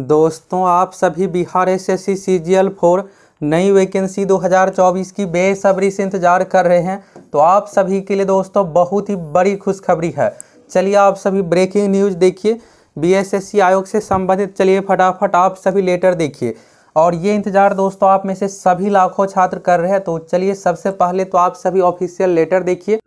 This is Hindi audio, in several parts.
दोस्तों आप सभी बिहार एसएससी सीजीएल 4 नई वैकेंसी 2024 की बेसब्री से इंतजार कर रहे हैं। तो आप सभी के लिए दोस्तों बहुत ही बड़ी खुशखबरी है। चलिए आप सभी ब्रेकिंग न्यूज़ देखिए बीएसएससी आयोग से संबंधित। चलिए फटाफट आप सभी लेटर देखिए। और ये इंतजार दोस्तों आप में से सभी लाखों छात्र कर रहे हैं। तो चलिए सबसे पहले तो आप सभी ऑफिशियल लेटर देखिए।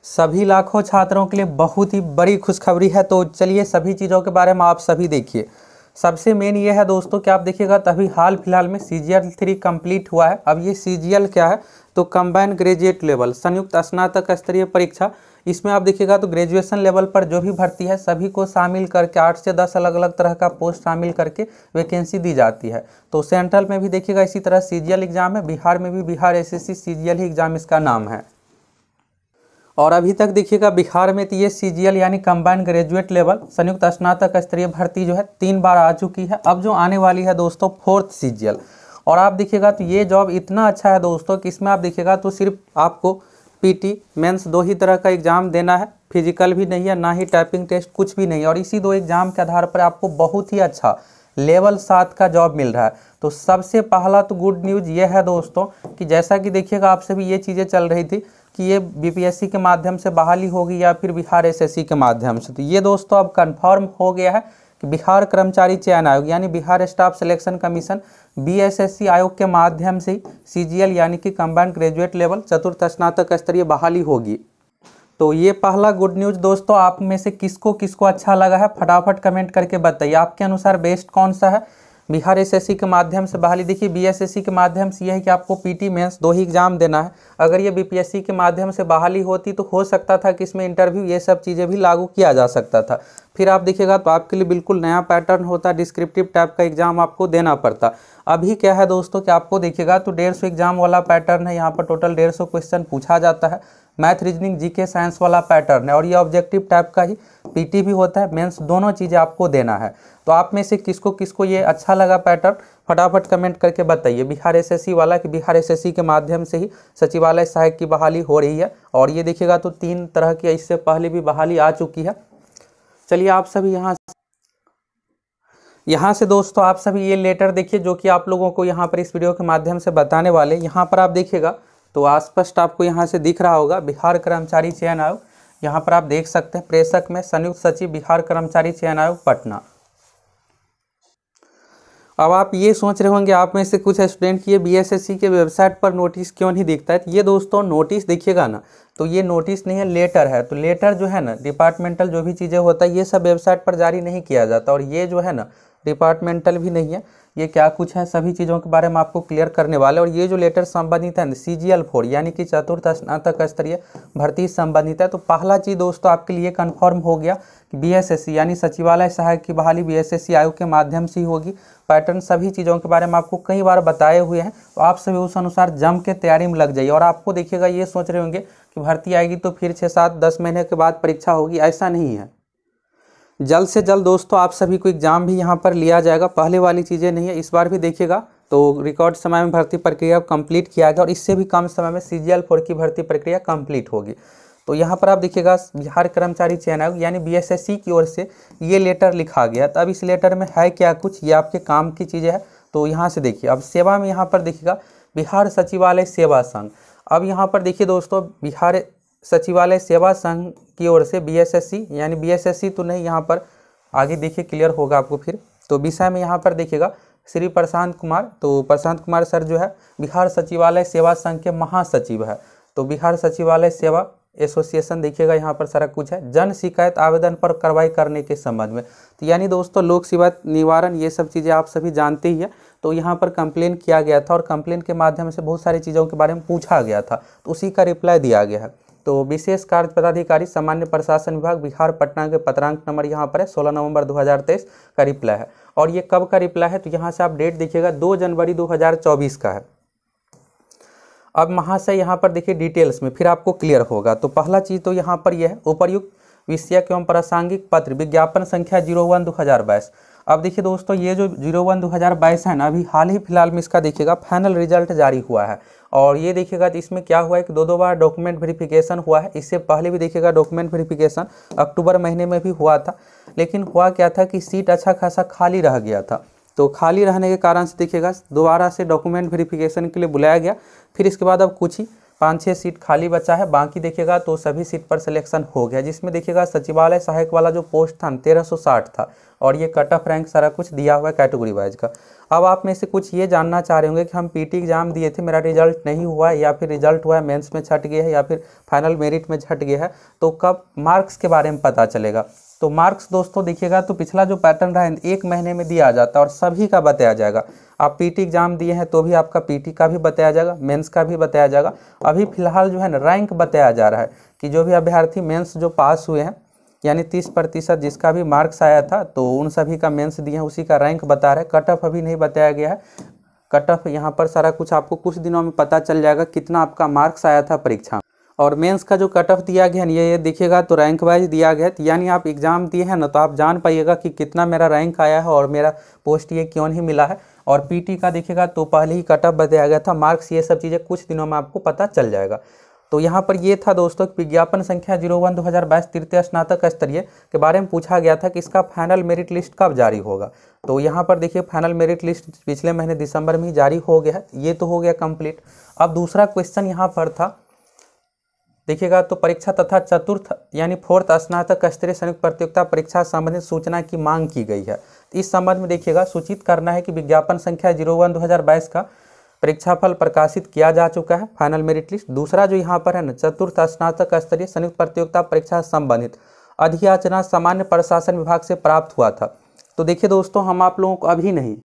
सभी लाखों छात्रों के लिए बहुत ही बड़ी खुशखबरी है। तो चलिए सभी चीज़ों के बारे में आप सभी देखिए। सबसे मेन ये है दोस्तों कि आप देखिएगा तभी हाल फिलहाल में CGL 3 कंप्लीट हुआ है। अब ये CGL क्या है तो कंबाइंड ग्रेजुएट लेवल संयुक्त स्नातक स्तरीय परीक्षा। इसमें आप देखिएगा तो ग्रेजुएशन लेवल पर जो भी भर्ती है सभी को शामिल करके 8 से 10 अलग अलग तरह का पोस्ट शामिल करके वैकेंसी दी जाती है। तो सेंट्रल में भी देखिएगा इसी तरह CGL एग्जाम है, बिहार में भी बिहार एसएससी CGL ही एग्जाम इसका नाम है। और अभी तक देखिएगा बिहार में तो ये CGL यानी कंबाइंड ग्रेजुएट लेवल संयुक्त स्नातक स्तरीय भर्ती जो है 3 बार आ चुकी है। अब जो आने वाली है दोस्तों 4th CGL। और आप देखिएगा तो ये जॉब इतना अच्छा है दोस्तों कि इसमें आप देखिएगा तो सिर्फ आपको PT मेंस 2 ही तरह का एग्जाम देना है। फिजिकल भी नहीं है, ना ही टाइपिंग टेस्ट, कुछ भी नहीं। और इसी 2 एग्जाम के आधार पर आपको बहुत ही अच्छा लेवल 7 का जॉब मिल रहा है। तो सबसे पहला तो गुड न्यूज़ ये है दोस्तों कि जैसा कि देखिएगा आप सभी ये चीज़ें चल रही थी कि ये BPSC के माध्यम से बहाली होगी या फिर बिहार SSC के माध्यम से। तो ये दोस्तों अब कंफर्म हो गया है कि बिहार कर्मचारी चयन आयोग यानी Bihar staff selection commission BSSC आयोग के माध्यम से CGL यानी कि कंबाइंड ग्रेजुएट लेवल चतुर्थ स्नातक स्तरीय बहाली होगी। तो ये पहला गुड न्यूज़ दोस्तों आप में से किसको किसको अच्छा लगा है फटाफट कमेंट करके बताइए। आपके अनुसार बेस्ट कौन सा है? बिहार SSC के माध्यम से बहाली। देखिए BSSC के माध्यम से यह है कि आपको PT मेंस 2 ही एग्जाम देना है। अगर ये BPSC के माध्यम से बहाली होती तो हो सकता था कि इसमें इंटरव्यू ये सब चीज़ें भी लागू किया जा सकता था। फिर आप देखिएगा तो आपके लिए बिल्कुल नया पैटर्न होता, डिस्क्रिप्टिव टाइप का एग्जाम आपको देना पड़ता। अभी क्या है दोस्तों कि आपको देखिएगा तो 150 एग्जाम वाला पैटर्न है। यहाँ पर टोटल 150 क्वेश्चन पूछा जाता है। मैथ, रीजनिंग, GK, साइंस वाला पैटर्न है। और ये ऑब्जेक्टिव टाइप का ही PT भी होता है, मेंस दोनों चीज़ें आपको देना है। तो आप में से किसको किसको ये अच्छा लगा पैटर्न फटाफट कमेंट करके बताइए। बिहार SSC वाला कि बिहार SSC के माध्यम से ही सचिवालय सहायक की बहाली हो रही है। और ये देखिएगा तो 3 तरह की इससे पहले भी बहाली आ चुकी है। चलिए आप सभी यहाँ से दोस्तों आप सभी ये लेटर देखिए जो कि आप लोगों को यहाँ पर इस वीडियो के माध्यम से बताने वाले। यहाँ पर आप देखिएगा तो स्पष्ट आपको यहाँ से दिख रहा होगा बिहार कर्मचारी चयन आयोग। यहाँ पर आप देख सकते हैं प्रेषक में संयुक्त सचिव बिहार कर्मचारी चयन आयोग पटना। अब आप ये सोच रहे होंगे आप में से कुछ स्टूडेंट की ये BSSC के वेबसाइट पर नोटिस क्यों नहीं दिखता है। तो ये दोस्तों नोटिस देखिएगा ना तो ये नोटिस नहीं है, लेटर है। तो लेटर जो है ना डिपार्टमेंटल जो भी चीज़ें होता है ये सब वेबसाइट पर जारी नहीं किया जाता। और ये जो है ना डिपार्टमेंटल भी नहीं है, ये क्या कुछ है सभी चीज़ों के बारे में आपको क्लियर करने वाले। और ये जो लेटर संबंधित है CGL 4 यानी कि चतुर्थ स्नातक स्तरीय भर्ती संबंधित है। तो पहला चीज़ दोस्तों आपके लिए कंफर्म हो गया कि BSSC यानी सचिवालय सहायक की बहाली BSSC आयोग के माध्यम से ही होगी। पैटर्न सभी चीज़ों के बारे में आपको कई बार बताए हुए हैं। तो आप सभी उस अनुसार जम के तैयारी में लग जाइए। और आपको देखिएगा ये सोच रहे होंगे कि भर्ती आएगी तो फिर 6, 7, 10 महीने के बाद परीक्षा होगी, ऐसा नहीं है। जल्द से जल्द दोस्तों आप सभी को एग्जाम भी यहाँ पर लिया जाएगा। पहले वाली चीज़ें नहीं है, इस बार भी देखिएगा तो रिकॉर्ड समय में भर्ती प्रक्रिया कंप्लीट किया गया। और इससे भी कम समय में CGL 4 की भर्ती प्रक्रिया कंप्लीट होगी। तो यहाँ पर आप देखिएगा बिहार कर्मचारी चयन आयोग यानी BSSC की ओर से ये लेटर लिखा गया। तो अब इस लेटर में है क्या कुछ, ये आपके काम की चीज़ें है। तो यहाँ से देखिए अब सेवा में यहाँ पर देखिएगा बिहार सचिवालय सेवा संघ। अब यहाँ पर देखिए दोस्तों बिहार सचिवालय सेवा संघ की ओर से BSSC यानी BSSC तो नहीं, यहाँ पर आगे देखिए क्लियर होगा आपको फिर। तो विषय में यहाँ पर देखिएगा श्री प्रशांत कुमार। तो प्रशांत कुमार सर जो है बिहार सचिवालय सेवा संघ के महासचिव है। तो बिहार सचिवालय सेवा एसोसिएशन देखिएगा यहाँ पर सारा कुछ है। जन शिकायत आवेदन पर कार्रवाई करने के संबंध में। तो यानी दोस्तों लोक सेवा निवारण ये सब चीज़ें आप सभी जानते ही है। तो यहाँ पर कंप्लेन किया गया था और कंप्लेन के माध्यम से बहुत सारी चीज़ों के बारे में पूछा गया था, तो उसी का रिप्लाई दिया गया है। तो विशेष कार्य पदाधिकारी सामान्य प्रशासन विभाग बिहार पटना के पत्रांक नंबर यहाँ पर है 16 नवंबर 2023 का रिप्लाई है। और ये कब का रिप्लाई है तो यहाँ से आप डेट देखिएगा 2 जनवरी 2024 का है। अब महाशय यहाँ पर देखिए डिटेल्स में फिर आपको क्लियर होगा। तो पहला चीज़ तो यहाँ पर यह है उपर्युक्त विषयक एवं प्रासंगिक पत्र विज्ञापन संख्या 01/2022। अब देखिए दोस्तों ये जो 01/2022 है ना अभी हाल ही फिलहाल में इसका देखिएगा फाइनल रिजल्ट जारी हुआ है। और ये देखिएगा तो इसमें क्या हुआ है कि 2 बार डॉक्यूमेंट वेरिफिकेशन हुआ है। इससे पहले भी देखिएगा डॉक्यूमेंट वेरिफिकेशन अक्टूबर महीने में भी हुआ था, लेकिन हुआ क्या था कि सीट अच्छा खासा खाली रह गया था। तो खाली रहने के कारण से देखिएगा दोबारा से डॉक्यूमेंट वेरिफिकेशन के लिए बुलाया गया। फिर इसके बाद अब कुछ ही 5-6 सीट खाली बचा है, बाकी देखिएगा तो सभी सीट पर सिलेक्शन हो गया। जिसमें देखिएगा सचिवालय सहायक वाला जो पोस्ट था 1360 था, और ये कट ऑफ रैंक सारा कुछ दिया हुआ है कैटेगरी वाइज का। अब आप में से कुछ ये जानना चाह रहे होंगे कि हम पीटी एग्जाम दिए थे, मेरा रिजल्ट नहीं हुआ है, या फिर रिजल्ट हुआ है मेंस में छट गया है, या फिर फाइनल मेरिट में छट गया है, तो कब मार्क्स के बारे में पता चलेगा। तो मार्क्स दोस्तों देखिएगा तो पिछला जो पैटर्न रहा है 1 महीने में दिया जाता है और सभी का बताया जाएगा। आप पीटी एग्जाम दिए हैं तो भी आपका पीटी का भी बताया जाएगा, मेंस का भी बताया जाएगा। अभी फिलहाल जो है ना रैंक बताया जा रहा है कि जो भी अभ्यर्थी मेंस जो पास हुए हैं, यानी 30% जिसका भी मार्क्स आया था, तो उन सभी का मेंस दिए हैं, उसी का रैंक बता रहे हैं। कट ऑफ अभी नहीं बताया गया है। कट ऑफ यहाँ पर सारा कुछ आपको कुछ दिनों में पता चल जाएगा कितना आपका मार्क्स आया था परीक्षा में। और मेंस का जो कट ऑफ दिया गया है ये देखिएगा तो रैंक वाइज दिया गया है, यानी आप एग्जाम दिए हैं ना, तो आप जान पाइएगा कि कितना मेरा रैंक आया है और मेरा पोस्ट ये क्यों नहीं मिला है। और पीटी का देखिएगा तो पहले ही कट ऑफ बताया गया था, मार्क्स ये सब चीज़ें कुछ दिनों में आपको पता चल जाएगा। तो यहाँ पर ये था दोस्तों विज्ञापन संख्या 01/2022 तृतीय स्नातक स्तरीय के बारे में पूछा गया था कि इसका फाइनल मेरिट लिस्ट कब जारी होगा। तो यहाँ पर देखिए फाइनल मेरिट लिस्ट पिछले महीने दिसंबर में ही जारी हो गया है, ये तो हो गया कंप्लीट। अब दूसरा क्वेश्चन यहाँ पर था देखिएगा तो परीक्षा तथा चतुर्थ यानी 4th स्नातक स्तरीय संयुक्त प्रतियोगिता परीक्षा संबंधित सूचना की मांग की गई है। इस संबंध में देखिएगा सूचित करना है कि विज्ञापन संख्या 01/2022 का परीक्षाफल प्रकाशित किया जा चुका है, फाइनल मेरिट लिस्ट। दूसरा जो यहाँ पर है ना, चतुर्थ स्नातक स्तरीय संयुक्त प्रतियोगिता परीक्षा संबंधित अधियाचना सामान्य प्रशासन विभाग से प्राप्त हुआ था। तो देखिए दोस्तों, हम आप लोगों को अभी नहीं,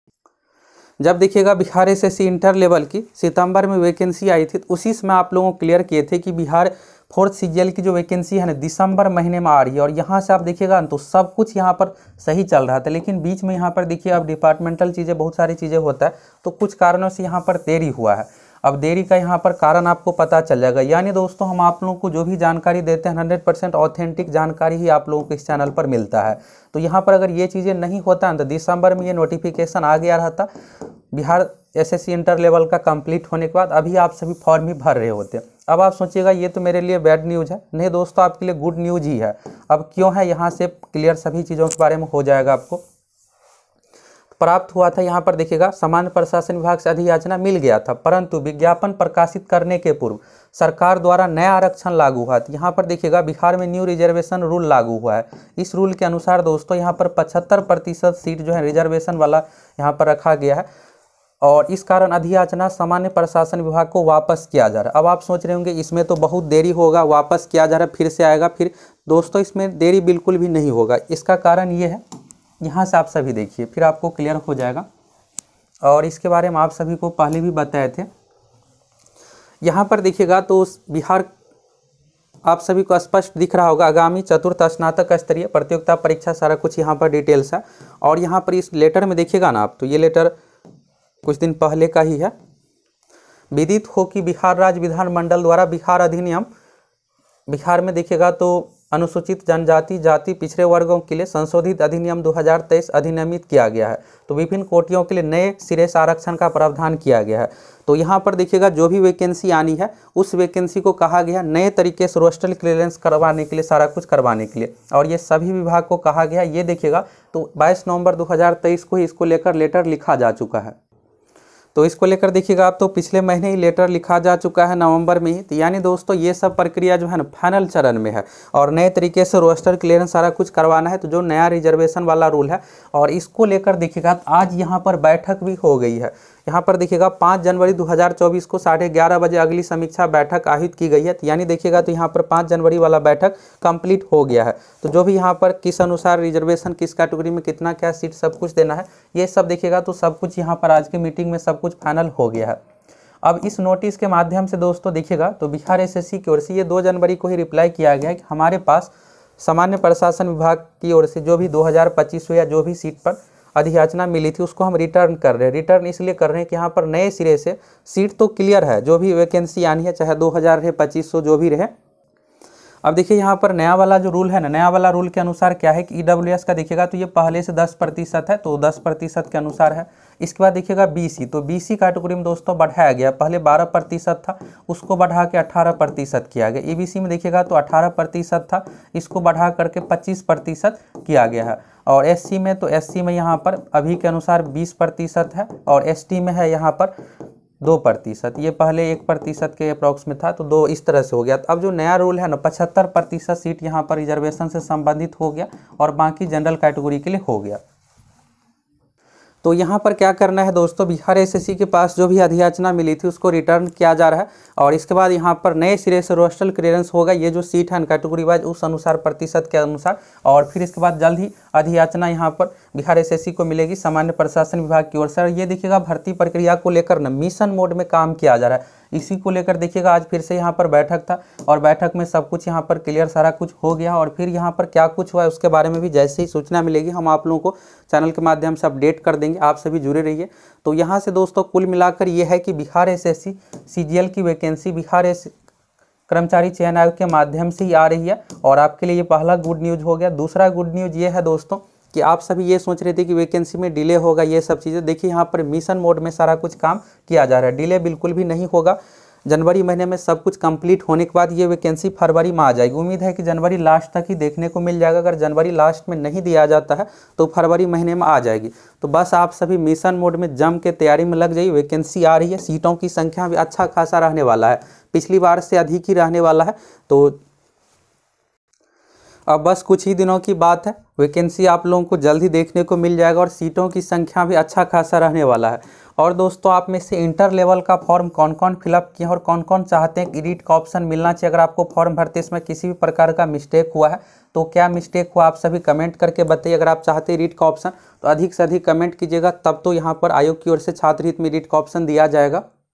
जब देखिएगा बिहार एसएससी इंटर लेवल की सितंबर में वैकेंसी आई थी, तो उसी समय आप लोगों को क्लियर किए थे कि बिहार 4th सीजीएल की जो वैकेंसी है ना दिसंबर महीने में आ रही है। और यहाँ से आप देखिएगा तो सब कुछ यहाँ पर सही चल रहा था, लेकिन बीच में यहाँ पर देखिए अब डिपार्टमेंटल चीज़ें बहुत सारी चीज़ें होता है, तो कुछ कारणों से यहाँ पर देरी हुआ है। अब देरी का यहाँ पर कारण आपको पता चल जाएगा। यानी दोस्तों हम आप लोगों को जो भी जानकारी देते हैं 100% ऑथेंटिक जानकारी ही आप लोगों को इस चैनल पर मिलता है। तो यहाँ पर अगर ये चीज़ें नहीं होता तो दिसंबर में ये नोटिफिकेशन आ गया रहता बिहार एसएससी इंटर लेवल का कंप्लीट होने के बाद, अभी आप सभी फॉर्म ही भर रहे होते। अब आप सोचिएगा ये तो मेरे लिए बैड न्यूज़ है। नहीं दोस्तों, आपके लिए गुड न्यूज़ ही है। अब क्यों है, यहाँ से क्लियर सभी चीज़ों के बारे में हो जाएगा। आपको प्राप्त हुआ था, यहाँ पर देखिएगा सामान्य प्रशासन विभाग से अधियाचना मिल गया था, परंतु विज्ञापन प्रकाशित करने के पूर्व सरकार द्वारा नया आरक्षण लागू हुआ था। यहाँ पर देखिएगा बिहार में न्यू रिजर्वेशन रूल लागू हुआ है। इस रूल के अनुसार दोस्तों यहाँ पर 75% सीट जो है रिजर्वेशन वाला यहाँ पर रखा गया है, और इस कारण अधियाचना सामान्य प्रशासन विभाग को वापस किया जा रहा है। अब आप सोच रहे होंगे इसमें तो बहुत देरी होगा, वापस किया जा रहा है, फिर से आएगा। फिर दोस्तों इसमें देरी बिल्कुल भी नहीं होगा। इसका कारण ये है, यहाँ से आप सभी देखिए फिर आपको क्लियर हो जाएगा, और इसके बारे में आप सभी को पहले भी बताए थे। यहाँ पर देखिएगा तो बिहार आप सभी को स्पष्ट दिख रहा होगा, आगामी चतुर्थ स्नातक स्तरीय प्रतियोगिता परीक्षा सारा कुछ यहाँ पर डिटेल्स है। और यहाँ पर इस लेटर में देखिएगा ना आप, तो ये लेटर कुछ दिन पहले का ही है। विदित हो कि बिहार राज्य विधानमंडल द्वारा बिहार अधिनियम, बिहार में देखिएगा तो अनुसूचित जनजाति जाति पिछड़े वर्गों के लिए संशोधित अधिनियम 2023 अधिनियमित किया गया है। तो विभिन्न कोटियों के लिए नए सिरे से आरक्षण का प्रावधान किया गया है। तो यहाँ पर देखिएगा जो भी वैकेंसी आनी है उस वैकेंसी को कहा गया नए तरीके से रोस्टर क्लियरेंस करवाने के लिए, सारा कुछ करवाने के लिए, और ये सभी विभाग को कहा गया। ये देखिएगा तो 22 नवंबर 2023 को ही इसको लेकर लेटर लिखा जा चुका है। तो इसको लेकर देखिएगा आप तो पिछले महीने ही लेटर लिखा जा चुका है नवंबर में ही। तो यानी दोस्तों ये सब प्रक्रिया जो है ना फाइनल चरण में है, और नए तरीके से रोस्टर क्लियरेंस सारा कुछ करवाना है। तो जो नया रिजर्वेशन वाला रूल है, और इसको लेकर देखिएगा आज यहाँ पर बैठक भी हो गई है। यहाँ पर देखिएगा 5 जनवरी 2024 को 11:30 बजे अगली समीक्षा बैठक आयोजित की गई है। तो यानी देखिएगा तो यहाँ पर 5 जनवरी वाला बैठक कंप्लीट हो गया है। तो जो भी यहाँ पर किस अनुसार रिजर्वेशन किस कैटेगरी में कितना क्या सीट सब कुछ देना है, ये सब देखिएगा तो सब कुछ यहाँ पर आज की मीटिंग में सब कुछ फाइनल हो गया है। अब इस नोटिस के माध्यम से दोस्तों देखिएगा तो बिहार एसएससी की ओर से ये 2 जनवरी को ही रिप्लाई किया गया है कि हमारे पास सामान्य प्रशासन विभाग की ओर से जो भी 2025 या जो भी सीट पर अधियाचना मिली थी उसको हम रिटर्न कर रहे हैं। रिटर्न इसलिए कर रहे हैं कि यहाँ पर नए सिरे से सीट तो क्लियर है, जो भी वैकेंसी आनी है चाहे 2000 रहे 2500 जो भी रहे। अब देखिए यहाँ पर नया वाला जो रूल है ना, नया वाला रूल के अनुसार क्या है कि ईडब्ल्यूएस का देखिएगा तो ये पहले से 10% है, तो 10% के अनुसार है। इसके बाद देखिएगा बीसी, तो बीसी कैटेगरी में दोस्तों बढ़ाया गया, पहले 12% था, उसको बढ़ा के 18% किया गया। ईबीसी में देखिएगा तो 18% था, इसको बढ़ा करके 25% किया गया है। और एससी में, तो एससी में यहाँ पर अभी के अनुसार 20% है, और एसटी में है यहाँ पर 2%। ये पहले 1% के अप्रॉक्स में था, तो 2 इस तरह से हो गया। तो अब जो नया रूल है ना, 75% सीट यहाँ पर रिजर्वेशन से संबंधित हो गया और बाकी जनरल कैटेगरी के लिए हो गया। तो यहाँ पर क्या करना है दोस्तों, बिहार एसएससी के पास जो भी अधियाचना मिली थी उसको रिटर्न किया जा रहा है, और इसके बाद यहाँ पर नए सिरे से रोस्टर क्लियरेंस होगा, ये जो सीट है कैटेगरी वाइज उस अनुसार प्रतिशत के अनुसार, और फिर इसके बाद जल्द ही अधियाचना यहाँ पर बिहार एसएससी को मिलेगी सामान्य प्रशासन विभाग की ओर से। और ये देखिएगा भर्ती प्रक्रिया को लेकर ना मिशन मोड में काम किया जा रहा है, इसी को लेकर देखिएगा आज फिर से यहाँ पर बैठक था, और बैठक में सब कुछ यहाँ पर क्लियर सारा कुछ हो गया। और फिर यहाँ पर क्या कुछ हुआ है उसके बारे में भी जैसे ही सूचना मिलेगी हम आप लोगों को चैनल के माध्यम से अपडेट कर देंगे, आप सभी जुड़े रहिए। तो यहाँ से दोस्तों कुल मिलाकर ये है कि बिहार एसएससी सीजीएल की वैकेंसी बिहार कर्मचारी चयन आयोग के माध्यम से ही आ रही है, और आपके लिए ये पहला गुड न्यूज़ हो गया। दूसरा गुड न्यूज़ ये है दोस्तों कि आप सभी ये सोच रहे थे कि वैकेंसी में डिले होगा, ये सब चीज़ें देखिए यहाँ पर मिशन मोड में सारा कुछ काम किया जा रहा है, डिले बिल्कुल भी नहीं होगा। जनवरी महीने में सब कुछ कंप्लीट होने के बाद ये वैकेंसी फरवरी में आ जाएगी। उम्मीद है कि जनवरी लास्ट तक ही देखने को मिल जाएगा, अगर जनवरी लास्ट में नहीं दिया जाता है तो फरवरी महीने में आ जाएगी। तो बस आप सभी मिशन मोड में जम के तैयारी में लग जाइए, वैकेंसी आ रही है, सीटों की संख्या भी अच्छा खासा रहने वाला है, पिछली बार से अधिक ही रहने वाला है। तो अब बस कुछ ही दिनों की बात है, वैकेंसी आप लोगों को जल्द ही देखने को मिल जाएगा, और सीटों की संख्या भी अच्छा खासा रहने वाला है। और दोस्तों आप में से इंटर लेवल का फॉर्म कौन कौन फिलअप किया और कौन कौन चाहते हैं कि रीड का ऑप्शन मिलना चाहिए। अगर आपको फॉर्म भरते इसमें किसी भी प्रकार का मिस्टेक हुआ है तो क्या मिस्टेक हुआ आप सभी कमेंट करके बताइए। अगर आप चाहते हैं रीड का ऑप्शन तो अधिक से अधिक कमेंट कीजिएगा, तब तो यहाँ पर आयोग की ओर से छात्र हित में रीड का ऑप्शन दिया जाएगा।